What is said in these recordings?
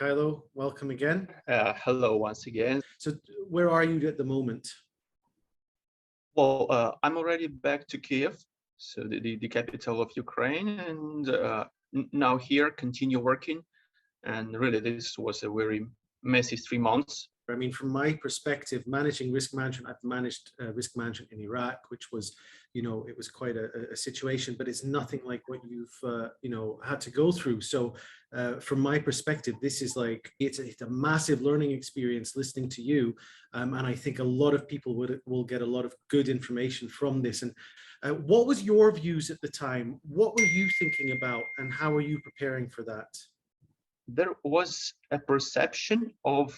Mykhailo, welcome again. Hello once again. So where are you at the moment? Well, I'm already back to Kyiv, so the capital of Ukraine, and now here continue working. And really, this was a very messy 3 months. I mean, from my perspective, managing risk management, I've managed risk management in Iraq, which was, it was quite a situation, but it's nothing like what you've, had to go through. So from my perspective, this is like, it's a massive learning experience listening to you. And I think a lot of people will get a lot of good information from this. And what was your views at the time? What were you thinking about and how are you preparing for that? There was a perception of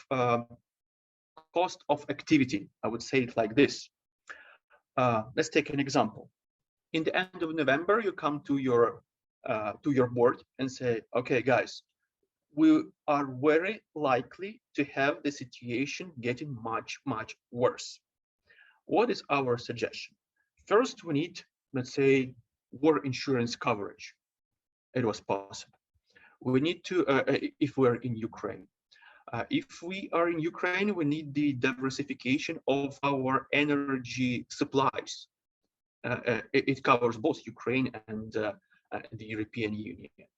cost of activity. I would say it like this. Let's take an example. In the end of November, you come to your board and say, okay, guys, we are very likely to have the situation getting much, much worse. What is our suggestion? First, we need, let's say, war insurance coverage. It was possible. We need to, if we're in Ukraine. If we are in Ukraine, we need the diversification of our energy supplies. It covers both Ukraine and the European Union.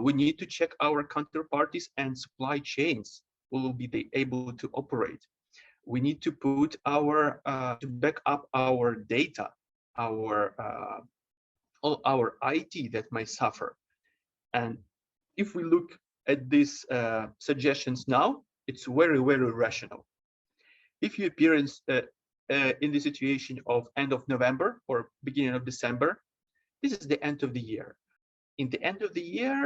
We need to check our counterparties and supply chains will be able to operate. We need to put to back up our data, all our IT that might suffer. And if we look at these suggestions now, it's very, very rational. If you appear in the situation of end of November or beginning of December, this is the end of the year. In the end of the year,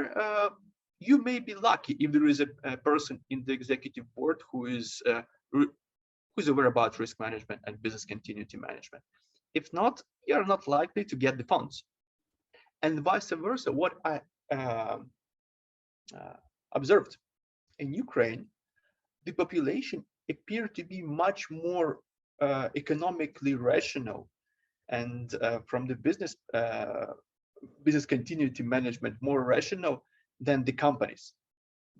you may be lucky if there is a person in the executive board who is aware about risk management and business continuity management. If not, you are not likely to get the funds. And vice versa, what I observed in Ukraine, the population appeared to be much more economically rational and from the business continuity management more rational than the companies.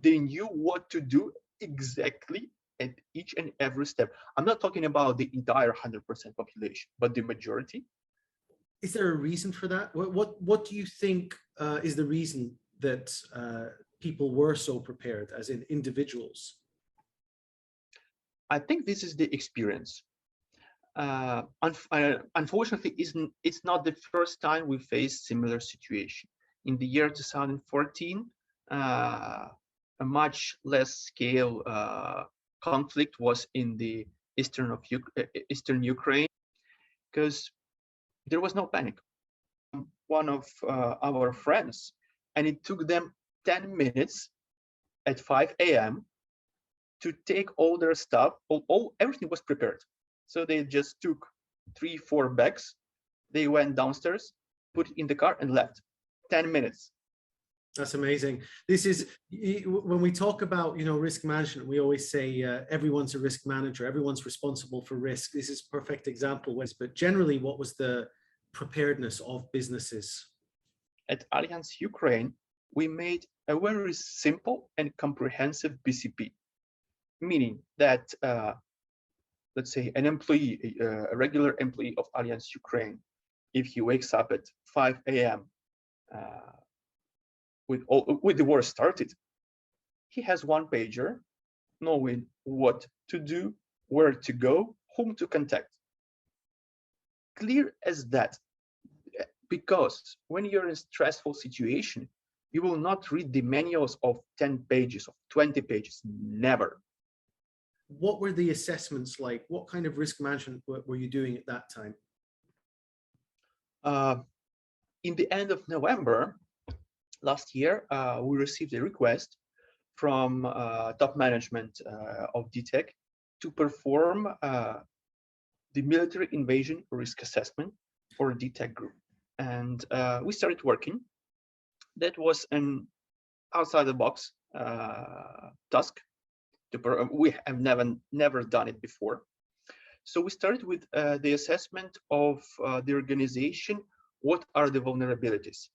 They knew what to do exactly at each and every step. I'm not talking about the entire 100% population, but the majority. Is there a reason for that? What do you think is the reason that people were so prepared, as in individuals? I think this is the experience. Unfortunately, it's not the first time we faced similar situation. In the year 2014, a much less scale conflict was in the eastern Ukraine, because there was no panic. One of our friends, and it took them 10 minutes at 5 a.m. to take all their stuff. Everything was prepared. So they just took 3-4 bags. They went downstairs, put it in the car and left. 10 minutes. That's amazing. This is, when we talk about, risk management, we always say everyone's a risk manager. Everyone's responsible for risk. This is a perfect example. But generally, what was the preparedness of businesses? At Allianz Ukraine, we made a very simple and comprehensive BCP, meaning that, let's say, an employee, a regular employee of Allianz Ukraine, if he wakes up at 5 a.m. With the war started, he has one pager, knowing what to do, where to go, whom to contact. Clear as that, because when you're in a stressful situation, you will not read the manuals of 10 pages, of 20 pages, never. What were the assessments like? What kind of risk management were you doing at that time? In the end of November last year, we received a request from top management of DTEC to perform the military invasion risk assessment for DTEC group. And we started working. That was an outside the box task. We have never done it before. So we started with the assessment of the organization. What are the vulnerabilities?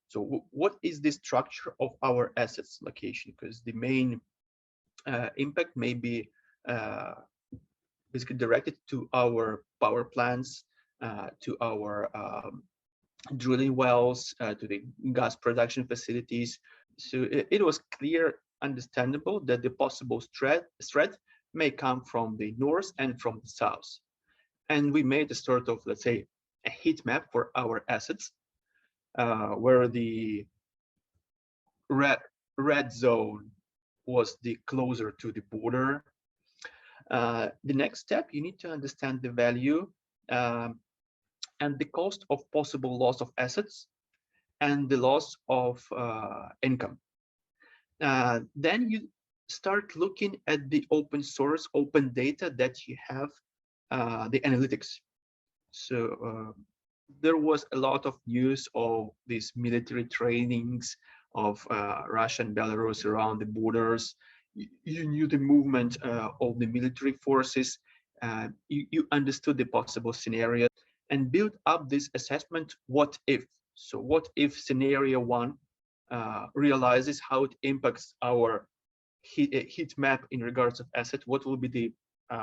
So what is the structure of our assets location? Because the main impact may be basically directed to our power plants, to our drilling wells, to the gas production facilities. So it was clear, understandable that the possible threat may come from the north and from the south. And we made a sort of, let's say, a heat map for our assets, where the red zone was the closer to the border. The next step, you need to understand the value and the cost of possible loss of assets and the loss of income. Then you start looking at the open source, open data that you have, the analytics. So there was a lot of news of these military trainings of Russia and Belarus around the borders. You knew the movement of the military forces. You understood the possible scenarios and built up this assessment, what if? So what if scenario one realizes how it impacts our heat map in regards of asset? What will be the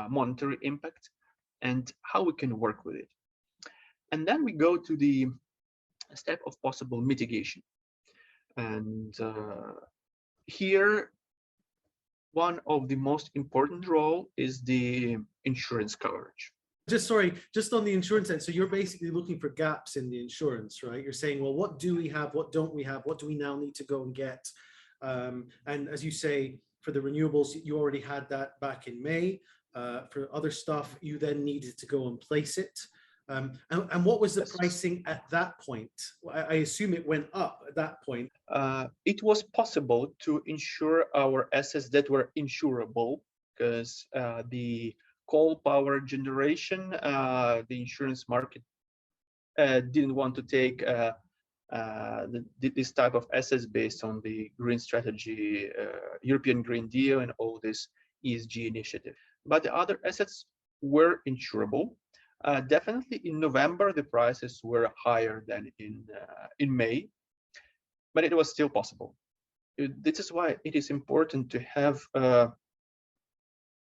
monetary impact and how we can work with it? And then we go to the step of possible mitigation. And here, one of the most important role is the insurance coverage. Just on the insurance end. So you're basically looking for gaps in the insurance, right? You're saying, well, what do we have? What don't we have? What do we now need to go and get? And as you say, for the renewables, you already had that back in May. For other stuff, you then needed to go and place it. And what was the pricing at that point? I assume it went up at that point. It was possible to insure our assets that were insurable because the coal power generation, the insurance market didn't want to take this type of assets based on the green strategy, European Green Deal, and all this ESG initiative. But the other assets were insurable. Definitely in November, the prices were higher than in May, but it was still possible. This is why it is important to have a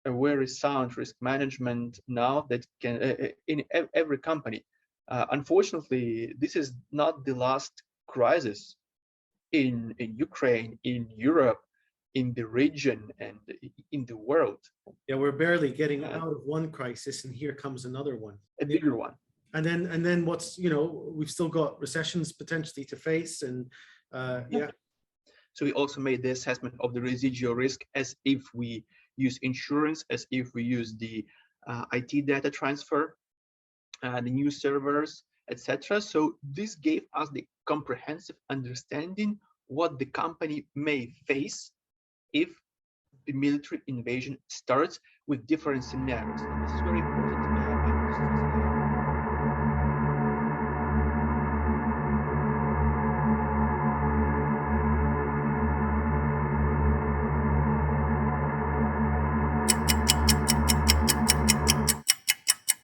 very sound risk management now that can in every company. Unfortunately, this is not the last crisis in Ukraine, in Europe, in the region, and in the world. Yeah, we're barely getting out of one crisis, and here comes another one, a bigger one. And then what's, we've still got recessions potentially to face, and yeah. So we also made the assessment of the residual risk as if we use insurance, as if we use the IT data transfer, the new servers, etc. So this gave us the comprehensive understanding what the company may face if the military invasion starts, with different scenarios. This is very important.